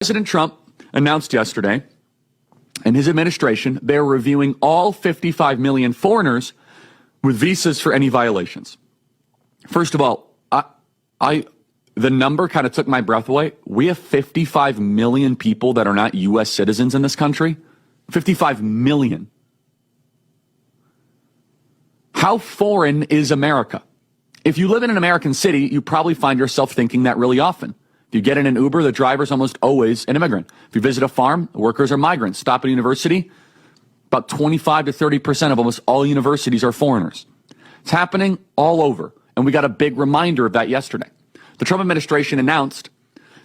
President Trump announced yesterday, and his administration, they're reviewing all 55 million foreigners with visas for any violations. First of all, the number kind of took my breath away. We have 55 million people that are not U.S. citizens in this country. 55 million. How foreign is America? If you live in an American city, you probably find yourself thinking that really often. If you get in an Uber, the driver's almost always an immigrant. If you visit a farm, the workers are migrants. Stop at a university, about 25 to 30% of almost all universities are foreigners. It's happening all over, and we got a big reminder of that yesterday. The Trump administration announced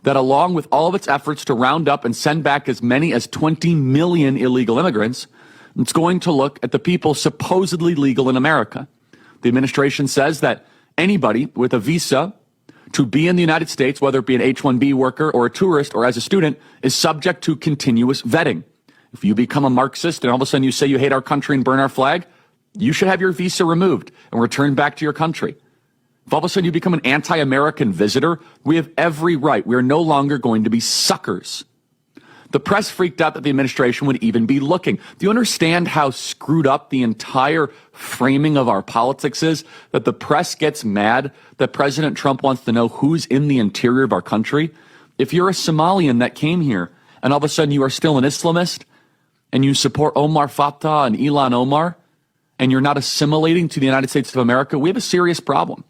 that along with all of its efforts to round up and send back as many as 20 million illegal immigrants, it's going to look at the people supposedly legal in America. The administration says that anybody with a visa to be in the United States, whether it be an H-1B worker or a tourist or as a student, is subject to continuous vetting. If you become a Marxist and all of a sudden you say you hate our country and burn our flag, you should have your visa removed and returned back to your country. If all of a sudden you become an anti-American visitor, we have every right. We are no longer going to be suckers. The press freaked out that the administration would even be looking. Do you understand how screwed up the entire framing of our politics is? That the press gets mad that President Trump wants to know who's in the interior of our country? If you're a Somalian that came here and all of a sudden you are still an Islamist and you support Omar Fatah and Ilhan Omar and you're not assimilating to the United States of America, we have a serious problem.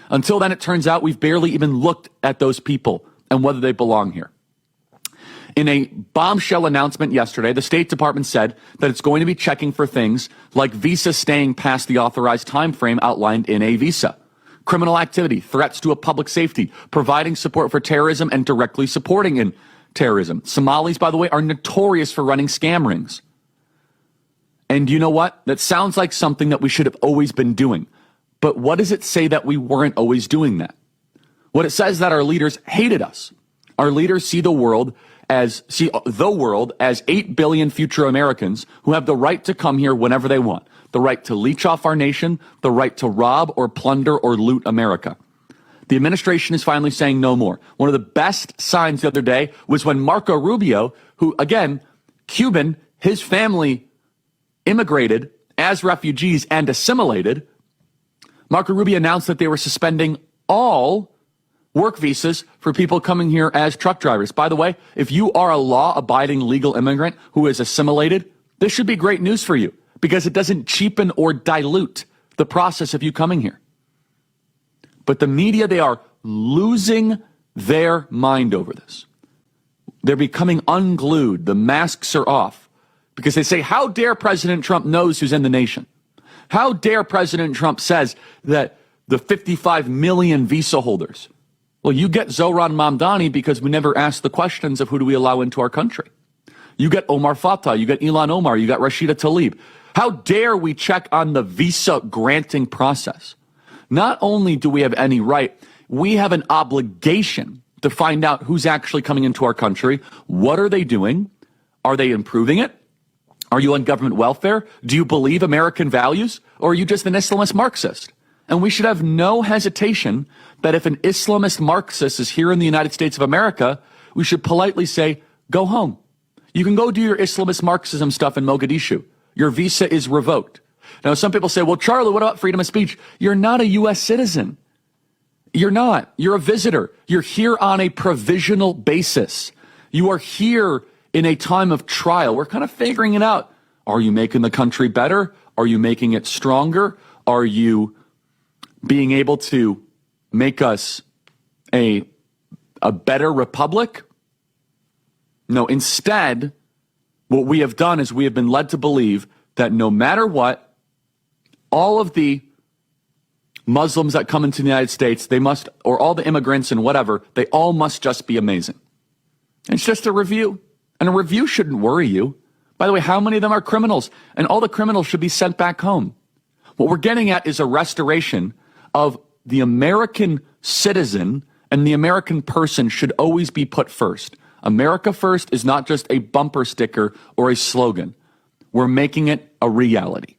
Until then, it turns out we've barely even looked at those people and whether they belong here. In a bombshell announcement yesterday, the State Department said that it's going to be checking for things like visa staying past the authorized time frame outlined in a visa, criminal activity, threats to a public safety, providing support for terrorism, and directly supporting in terrorism. Somalis, by the way, are notorious for running scam rings. And you know what? That sounds like something that we should have always been doing. But what does it say that we weren't always doing that? What it says that our leaders hated us. Our leaders see the world as 8 billion future Americans who have the right to come here whenever they want, the right to leech off our nation, the right to rob or plunder or loot America. The administration is finally saying no more. One of the best signs the other day was when Marco Rubio, who, again, Cuban, his family immigrated as refugees and assimilated. Marco Rubio announced that they were suspending all work visas for people coming here as truck drivers. By the way, if you are a law-abiding legal immigrant who is assimilated, this should be great news for you because it doesn't cheapen or dilute the process of you coming here. But the media, they are losing their mind over this. They're becoming unglued. The masks are off because they say, how dare President Trump knows who's in the nation? How dare President Trump says that the 55 million visa holders. Well, you get Zohran Mamdani because we never asked the questions of who do we allow into our country. You get Omar Fatah, you get Ilhan Omar, you got Rashida Tlaib. How dare we check on the visa granting process? Not only do we have any right, we have an obligation to find out who's actually coming into our country. What are they doing? Are they improving it? Are you on government welfare? Do you believe American values? Or are you just an Islamist Marxist? And we should have no hesitation that if an Islamist Marxist is here in the United States of America, we should politely say, go home. You can go do your Islamist Marxism stuff in Mogadishu. Your visa is revoked. Now, some people say, well, Charlie, what about freedom of speech? You're not a U.S. citizen. You're not. You're a visitor. You're here on a provisional basis. You are here in a time of trial. We're kind of figuring it out. Are you making the country better? Are you making it stronger? Are you being able to make us a better republic? No, instead, what we have done is we have been led to believe that no matter what, all of the Muslims that come into the United States, they must, or all the immigrants and whatever, they all must just be amazing. It's just a review. And a review shouldn't worry you. By the way, how many of them are criminals? And all the criminals should be sent back home. What we're getting at is a restoration of the American citizen, and the American person should always be put first. America first is not just a bumper sticker or a slogan. We're making it a reality.